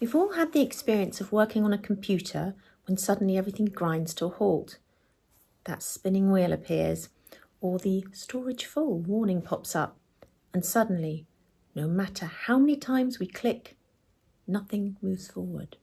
We've all had the experience of working on a computer when suddenly everything grinds to a halt. That spinning wheel appears, or the storage full warning pops up, and suddenly, no matter how many times we click, nothing moves forward.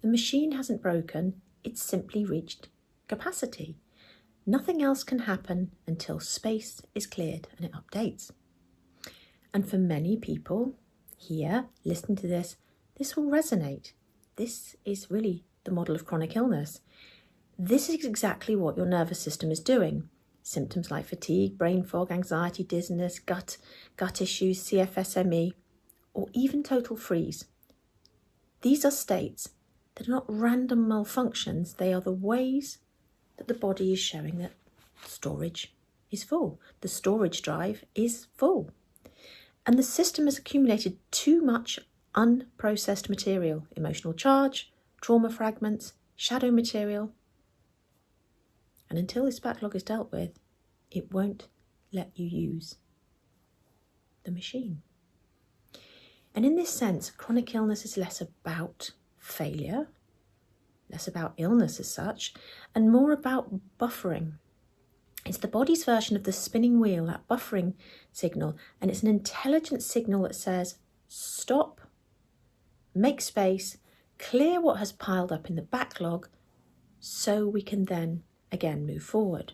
The machine hasn't broken, it's simply reached capacity. Nothing else can happen until space is cleared and it updates. And for many people here, listening to this will resonate. This is really the model of chronic illness. This is exactly what your nervous system is doing. Symptoms like fatigue, brain fog, anxiety, dizziness, gut issues, CFSME, or even total freeze. These are states that are not random malfunctions. They are the ways that the body is showing that storage is full. The storage drive is full. And the system has accumulated too much unprocessed material, emotional charge, trauma fragments, shadow material. And until this backlog is dealt with, it won't let you use the machine. And in this sense, chronic illness is less about failure, less about illness as such, and more about buffering. It's the body's version of the spinning wheel, that buffering signal, and it's an intelligent signal that says, stop, make space, clear what has piled up in the backlog, so we can then again move forward.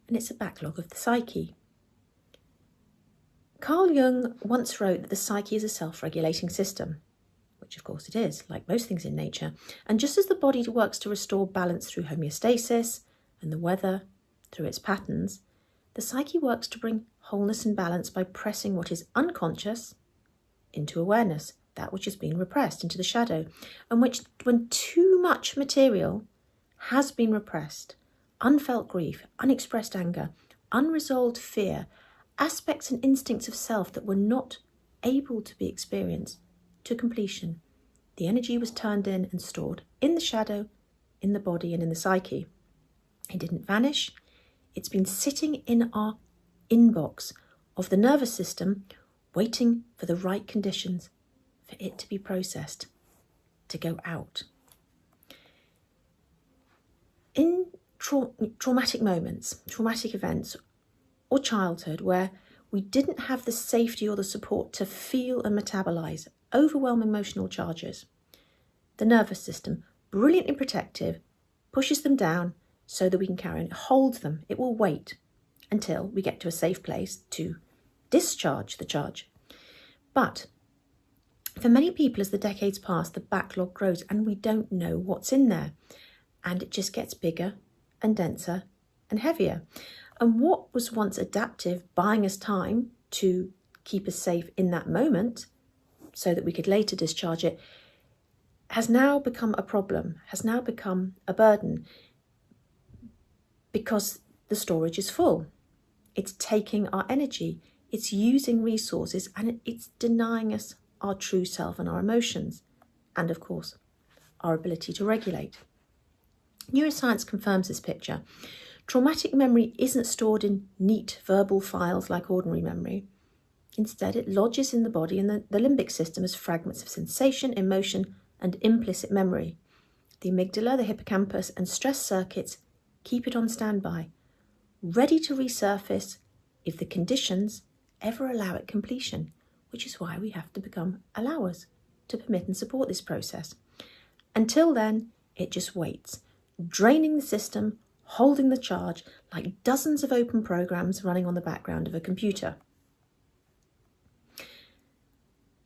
And it's a backlog of the psyche. Carl Jung once wrote that the psyche is a self-regulating system, which of course it is, like most things in nature. And just as the body works to restore balance through homeostasis and the weather through its patterns, the psyche works to bring wholeness and balance by pressing what is unconscious into awareness, that which has been repressed into the shadow, and which, when too much material has been repressed, unfelt grief, unexpressed anger, unresolved fear, aspects and instincts of self that were not able to be experienced to completion, the energy was turned in and stored in the shadow, in the body and in the psyche. It didn't vanish. It's been sitting in our inbox of the nervous system, waiting for the right conditions for it to be processed, to go out. In traumatic moments, traumatic events, or childhood where we didn't have the safety or the support to feel and metabolize overwhelming emotional charges, the nervous system, brilliantly protective, pushes them down so that we can carry on. It holds them. It will wait until we get to a safe place to discharge the charge. But for many people, as the decades pass, the backlog grows and we don't know what's in there. And it just gets bigger and denser and heavier. And what was once adaptive, buying us time to keep us safe in that moment so that we could later discharge it, has now become a problem, has now become a burden, because the storage is full. It's taking our energy, it's using resources, and it's denying us our true self and our emotions, and of course, our ability to regulate. Neuroscience confirms this picture. Traumatic memory isn't stored in neat verbal files like ordinary memory. Instead, it lodges in the body and the limbic system as fragments of sensation, emotion, and implicit memory. The amygdala, the hippocampus, and stress circuits keep it on standby, ready to resurface if the conditions ever allow it completion, which is why we have to become allowers to permit and support this process. Until then, it just waits, draining the system, holding the charge like dozens of open programs running on the background of a computer.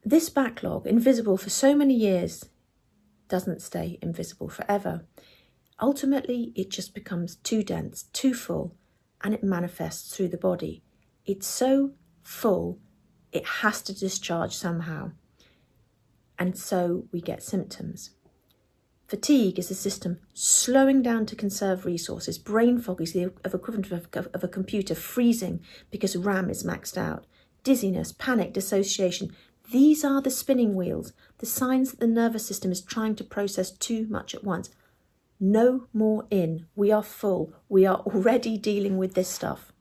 This backlog, invisible for so many years, doesn't stay invisible forever. Ultimately, it just becomes too dense, too full, and it manifests through the body. It's so full, it has to discharge somehow. And so we get symptoms. Fatigue is the system slowing down to conserve resources. Brain fog is the equivalent of a computer freezing because RAM is maxed out. Dizziness, panic, dissociation. These are the spinning wheels, the signs that the nervous system is trying to process too much at once. No more in. We are full. We are already dealing with this stuff.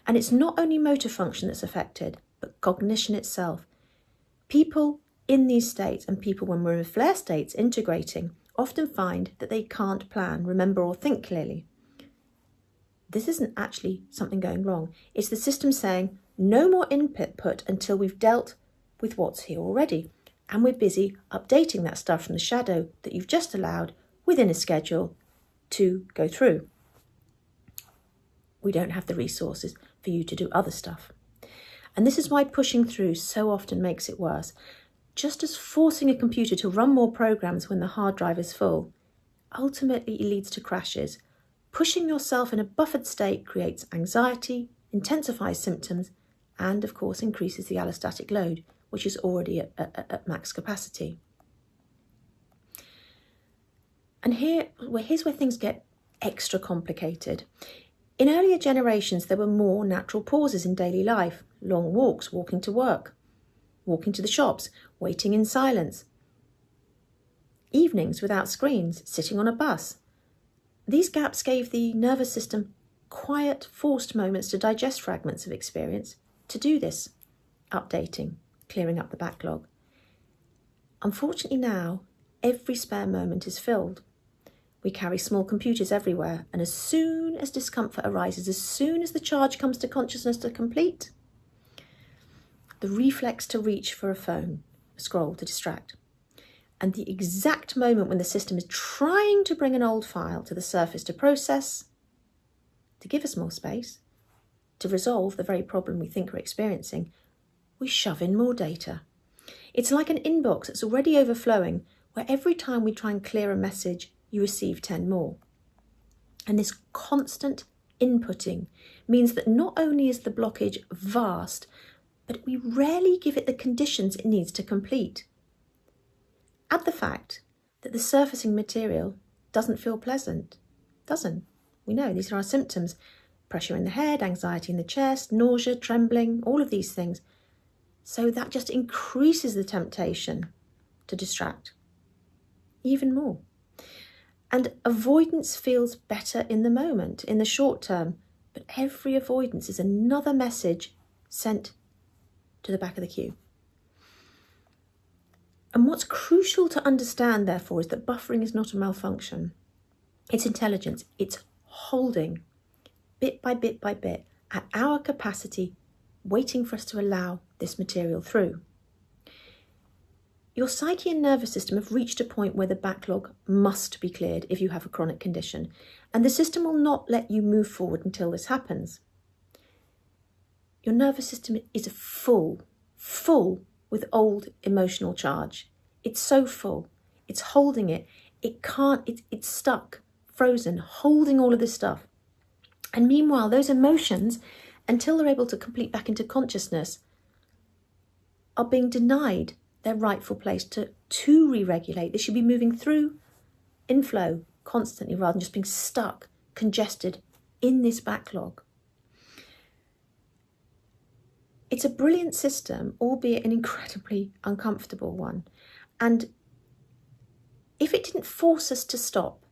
And it's not only motor function that's affected, but cognition itself. People in these states, and people when we're in flare states integrating, often find that they can't plan, remember or think clearly. This isn't actually something going wrong. It's the system saying no more input until we've dealt with what's here already. And we're busy updating that stuff from the shadow that you've just allowed within a schedule to go through. We don't have the resources for you to do other stuff. And this is why pushing through so often makes it worse. Just as forcing a computer to run more programs when the hard drive is full ultimately leads to crashes, pushing yourself in a buffered state creates anxiety, intensifies symptoms, and of course increases the allostatic load, which is already at max capacity. And here's where things get extra complicated. In earlier generations, there were more natural pauses in daily life, long walks, walking to work, walking to the shops, waiting in silence, evenings without screens, sitting on a bus. These gaps gave the nervous system quiet, forced moments to digest fragments of experience, to do this updating, clearing up the backlog. Unfortunately now, every spare moment is filled. We carry small computers everywhere, and as soon as discomfort arises, as soon as the charge comes to consciousness to complete, the reflex to reach for a phone, a scroll to distract, and the exact moment when the system is trying to bring an old file to the surface to process, to give us more space, to resolve the very problem we think we're experiencing, we shove in more data. It's like an inbox that's already overflowing, where every time we try and clear a message, you receive 10 more. And this constant inputting means that not only is the blockage vast, but we rarely give it the conditions it needs to complete. Add the fact that the surfacing material doesn't feel pleasant. Doesn't. We know these are our symptoms. Pressure in the head, anxiety in the chest, nausea, trembling, all of these things. So that just increases the temptation to distract even more. And avoidance feels better in the moment, in the short term, but every avoidance is another message sent to the back of the queue. And what's crucial to understand, therefore, is that buffering is not a malfunction. It's intelligence. It's holding, bit by bit by bit, at our capacity, waiting for us to allow this material through. Your psyche and nervous system have reached a point where the backlog must be cleared if you have a chronic condition, and the system will not let you move forward until this happens. Your nervous system is full with old emotional charge. It's so full. It's holding it. It's stuck, frozen, holding all of this stuff. And meanwhile, those emotions, until they're able to complete back into consciousness, are being denied their rightful place to re-regulate. They should be moving through in flow constantly rather than just being stuck, congested in this backlog. It's a brilliant system, albeit an incredibly uncomfortable one. And if it didn't force us to stop,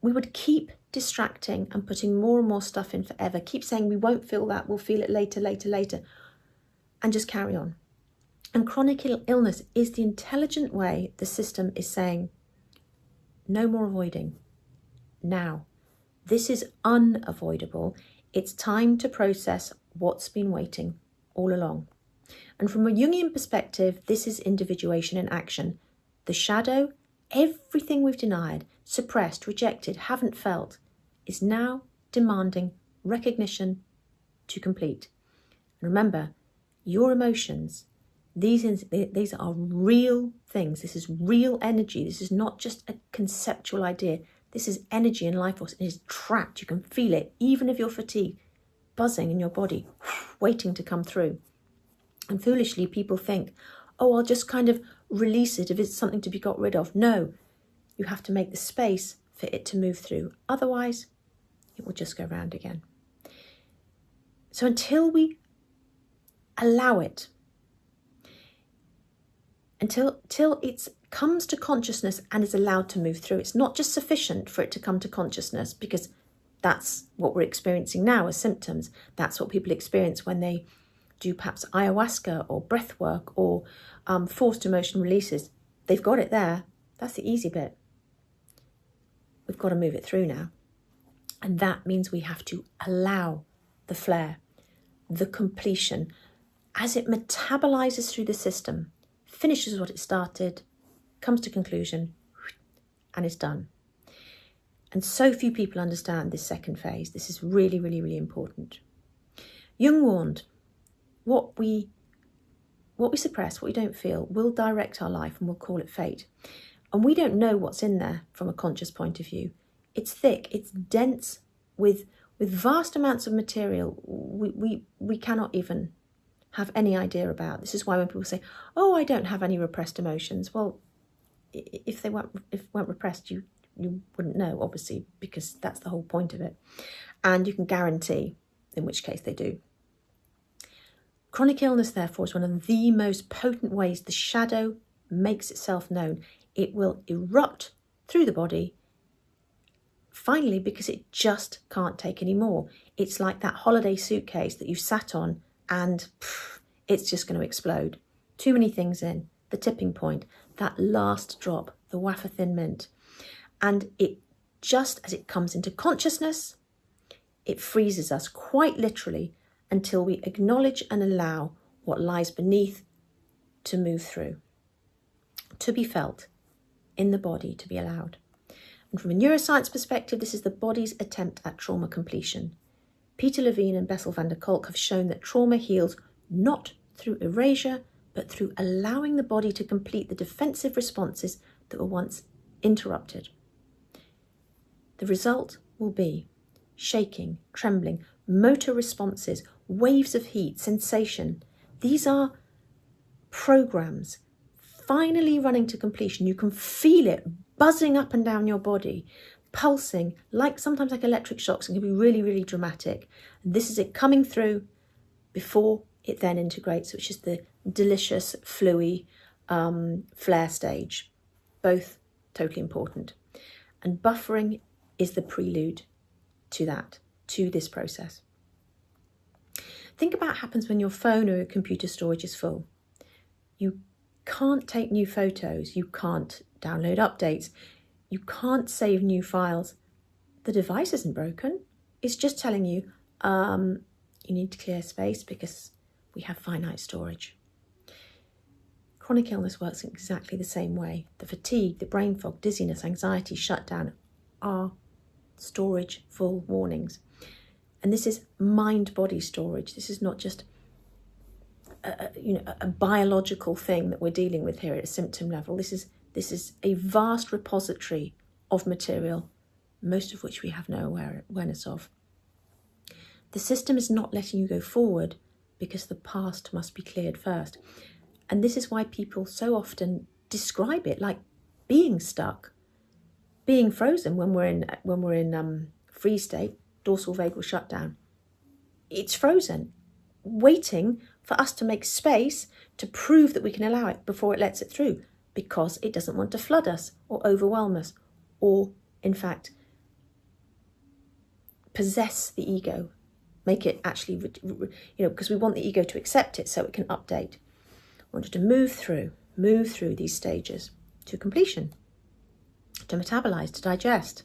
we would keep distracting and putting more and more stuff in forever, keep saying we won't feel that, we'll feel it later, and just carry on. And chronic illness is the intelligent way the system is saying, no more avoiding. Now, this is unavoidable. It's time to process what's been waiting all along. And from a Jungian perspective, this is individuation in action. The shadow, everything we've denied, suppressed, rejected, haven't felt, is now demanding recognition to complete. Remember, your emotions, these are real things. This is real energy. This is not just a conceptual idea. This is energy and life force. It is trapped. You can feel it, even if you're fatigued, buzzing in your body, waiting to come through. And foolishly, people think, oh, I'll just kind of release it if it's something to be got rid of. No, you have to make the space for it to move through. Otherwise, it will just go round again. So until we allow it, until it comes to consciousness and is allowed to move through, it's not just sufficient for it to come to consciousness, because that's what we're experiencing now as symptoms. That's what people experience when they do perhaps ayahuasca or breath work or forced emotion releases. They've got it there. That's the easy bit. We've got to move it through now. And that means we have to allow the flare, the completion, as it metabolizes through the system, finishes what it started, comes to conclusion, and it's done. And so few people understand this second phase. This is really, really, really important. Jung warned, what we suppress, what we don't feel, will direct our life, and we'll call it fate. And we don't know what's in there from a conscious point of view. It's thick, it's dense with vast amounts of material we cannot even have any idea about. This is why when people say, oh, I don't have any repressed emotions. Well, if they weren't repressed, you wouldn't know, obviously, because that's the whole point of it. And you can guarantee in which case they do. Chronic illness, therefore, is one of the most potent ways the shadow makes itself known. It will erupt through the body, finally, because it just can't take any more. It's like that holiday suitcase that you've sat on and it's just going to explode. Too many things in, the tipping point, that last drop, the wafer thin mint. And it just as it comes into consciousness, it freezes us quite literally until we acknowledge and allow what lies beneath to move through, to be felt in the body, to be allowed. And from a neuroscience perspective, this is the body's attempt at trauma completion. Peter Levine and Bessel van der Kolk have shown that trauma heals not through erasure, but through allowing the body to complete the defensive responses that were once interrupted. The result will be shaking, trembling, motor responses, waves of heat, sensation. These are programs finally running to completion. You can feel it buzzing up and down your body, pulsing, sometimes like electric shocks, and can be really, really dramatic. And this is it coming through before it then integrates, which is the delicious, fluey flare stage. Both totally important. And buffering is the prelude to that, to this process. Think about what happens when your phone or your computer storage is full. You can't take new photos, you can't download updates, you can't save new files. The device isn't broken. It's just telling you, you need to clear space because we have finite storage. Chronic illness works in exactly the same way. The fatigue, the brain fog, dizziness, anxiety, shutdown are storage full warnings. And this is mind-body storage. This is not just a biological thing that we're dealing with here at a symptom level. This is a vast repository of material, most of which we have no awareness of. The system is not letting you go forward because the past must be cleared first. And this is why people so often describe it like being stuck, being frozen when we're in freeze state, dorsal vagal shutdown. It's frozen, waiting for us to make space to prove that we can allow it before it lets it through, because it doesn't want to flood us or overwhelm us or, in fact, possess the ego, make it actually, because we want the ego to accept it so it can update. We want it to move through these stages to completion, to metabolize, to digest.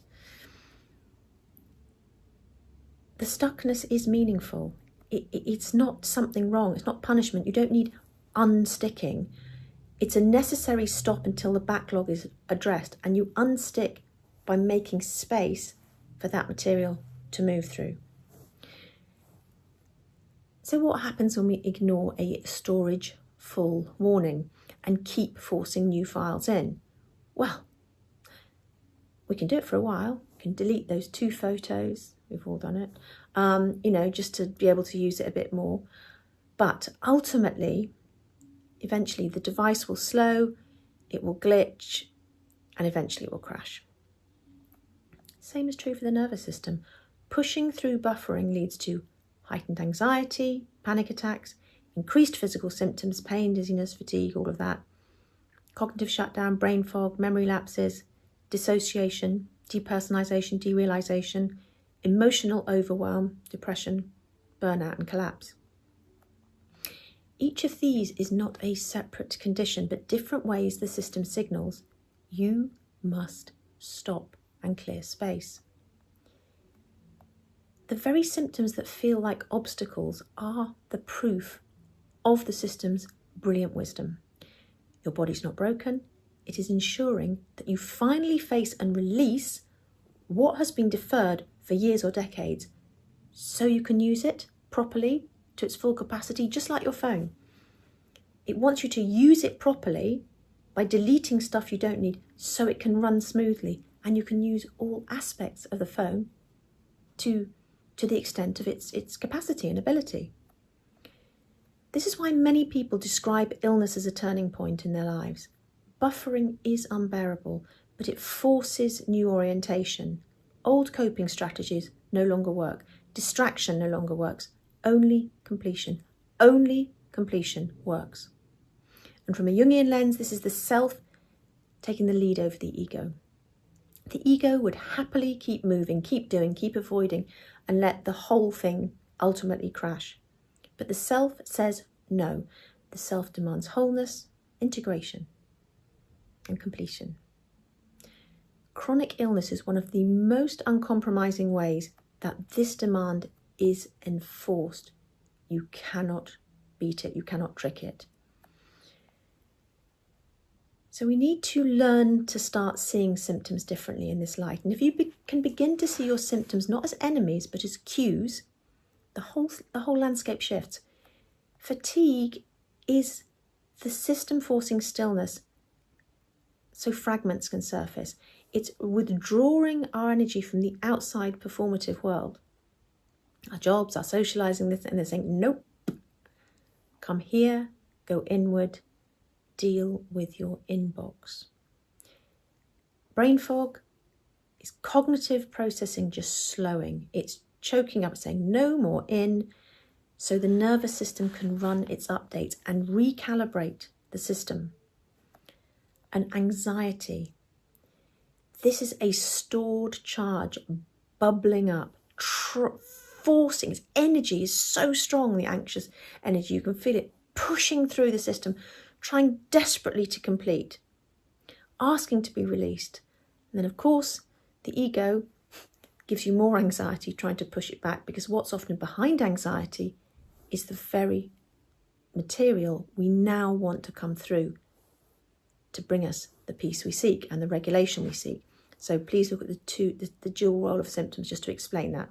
The stuckness is meaningful. It's not something wrong. It's not punishment. You don't need unsticking. It's a necessary stop until the backlog is addressed, and you unstick by making space for that material to move through. So what happens when we ignore a storage full warning and keep forcing new files in? Well, we can do it for a while. We can delete those 2 photos. We've all done it, just to be able to use it a bit more. But ultimately, eventually the device will slow, it will glitch, and eventually it will crash. Same is true for the nervous system. Pushing through buffering leads to heightened anxiety, panic attacks, increased physical symptoms, pain, dizziness, fatigue, all of that. Cognitive shutdown, brain fog, memory lapses, dissociation, depersonalization, derealization, emotional overwhelm, depression, burnout, and collapse. Each of these is not a separate condition, but different ways the system signals you must stop and clear space. The very symptoms that feel like obstacles are the proof of the system's brilliant wisdom. Your body's not broken. It is ensuring that you finally face and release what has been deferred for years or decades so you can use it properly to its full capacity, just like your phone. It wants you to use it properly by deleting stuff you don't need so it can run smoothly, and you can use all aspects of the phone to the extent of its capacity and ability. This is why many people describe illness as a turning point in their lives. Buffering is unbearable, but it forces new orientation. Old coping strategies no longer work. Distraction no longer works. Only completion works. And from a Jungian lens, this is the self taking the lead over the ego. The ego would happily keep moving, keep doing, keep avoiding, and let the whole thing ultimately crash. But the self says no. The self demands wholeness, integration, and completion. Chronic illness is one of the most uncompromising ways that this demand is enforced. You cannot beat it, you cannot trick it. So we need to learn to start seeing symptoms differently in this light. And if you can begin to see your symptoms not as enemies, but as cues, the whole landscape shifts. Fatigue is the system forcing stillness so fragments can surface. It's withdrawing our energy from the outside performative world. Our jobs, our socializing, this, and they're saying, nope, come here, go inward, deal with your inbox. Brain fog is cognitive processing just slowing. It's choking up, saying no more in, so the nervous system can run its updates and recalibrate the system. And anxiety. This is a stored charge bubbling up, forcing. Its energy is so strong, the anxious energy. You can feel it pushing through the system, trying desperately to complete, asking to be released. And then, of course, the ego gives you more anxiety, trying to push it back, because what's often behind anxiety is the very material we now want to come through to bring us the peace we seek and the regulation we seek. So please look at the dual role of symptoms, just to explain that.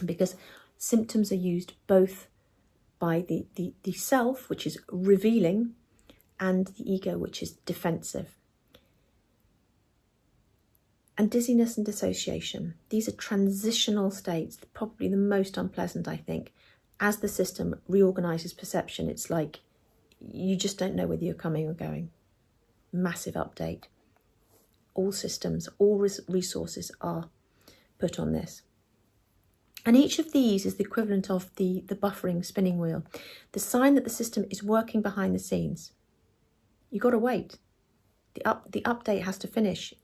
Because symptoms are used both by the self, which is revealing, and the ego, which is defensive. And dizziness and dissociation. These are transitional states, probably the most unpleasant, I think. As the system reorganises perception, it's like you just don't know whether you're coming or going. Massive update. All systems, all resources are put on this. And each of these is the equivalent of the buffering spinning wheel, the sign that the system is working behind the scenes. You've got to wait. The update has to finish.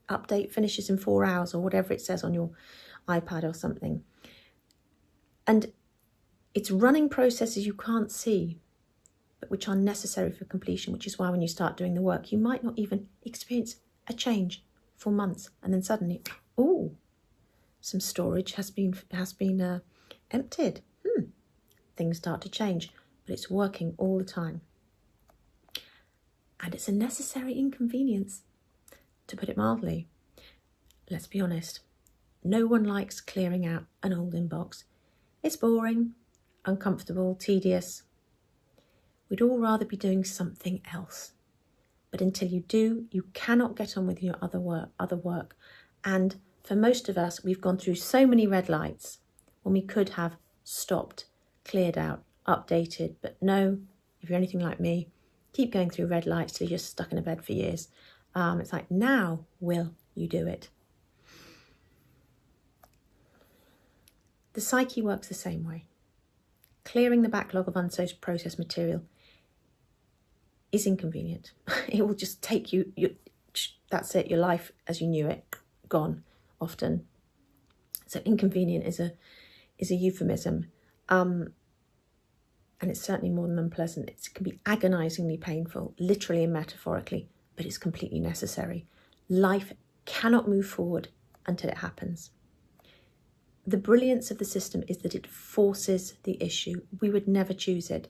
Update finishes in 4 hours, or whatever it says on your iPad or something. And it's running processes you can't see, but which are necessary for completion, which is why when you start doing the work, you might not even experience a change for months. And then suddenly, some storage has been emptied. Things start to change, but it's working all the time. And it's a necessary inconvenience, to put it mildly. Let's be honest, no one likes clearing out an old inbox. It's boring, uncomfortable, tedious. We'd all rather be doing something else. But until you do, you cannot get on with your other work. And for most of us, we've gone through so many red lights when we could have stopped, cleared out, updated. But no, if you're anything like me, keep going through red lights till you're just stuck in a bed for years. It's like, now will you do it? The psyche works the same way. Clearing the backlog of unprocessed material is inconvenient. It will just take you, that's it, your life as you knew it, gone often. So inconvenient is a euphemism. And it's certainly more than unpleasant. It can be agonizingly painful, literally and metaphorically, but it's completely necessary. Life cannot move forward until it happens. The brilliance of the system is that it forces the issue. We would never choose it.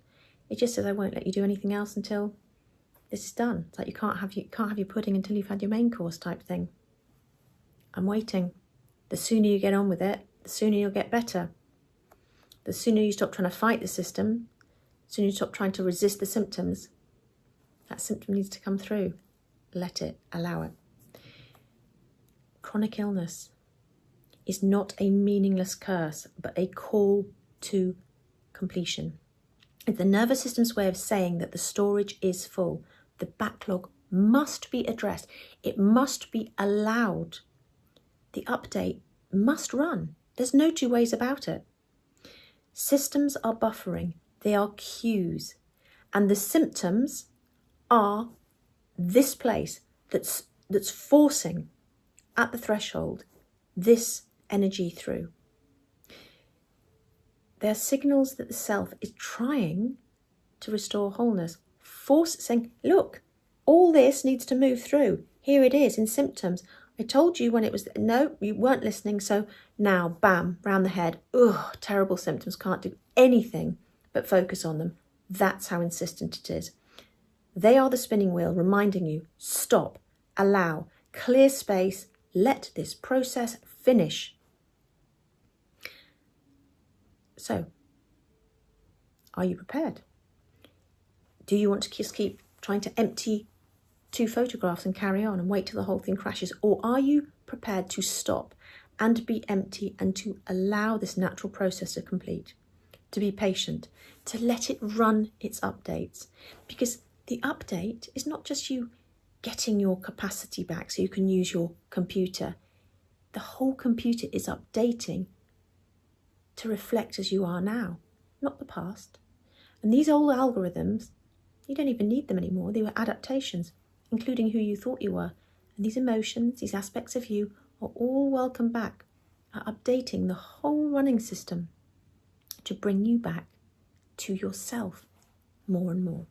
It just says, I won't let you do anything else until this is done. It's like you can't have your pudding until you've had your main course type thing. I'm waiting. The sooner you get on with it, the sooner you'll get better. The sooner you stop trying to fight the system, the sooner you stop trying to resist the symptoms. That symptom needs to come through. Let it, allow it. Chronic illness is not a meaningless curse, but a call to completion. It's the nervous system's way of saying that the storage is full. The backlog must be addressed. It must be allowed. The update must run. There's no two ways about it. Systems are buffering. They are cues. And the symptoms are this place that's forcing at the threshold this energy through. They're signals that the self is trying to restore wholeness. Saying, look, all this needs to move through. Here it is in symptoms. I told you when it was, no, you weren't listening. So now, bam, round the head. Ugh, terrible symptoms. Can't do anything but focus on them. That's how insistent it is. They are the spinning wheel reminding you, stop, allow, clear space, let this process finish. So, are you prepared? Do you want to just keep trying to empty 2 photographs and carry on and wait till the whole thing crashes? Or are you prepared to stop and be empty and to allow this natural process to complete? To be patient, to let it run its updates. Because the update is not just you getting your capacity back so you can use your computer. The whole computer is updating to reflect as you are now, not the past. And these old algorithms, you don't even need them anymore. They were adaptations, including who you thought you were. And these emotions, these aspects of you are all welcome back, are updating the whole running system to bring you back to yourself more and more.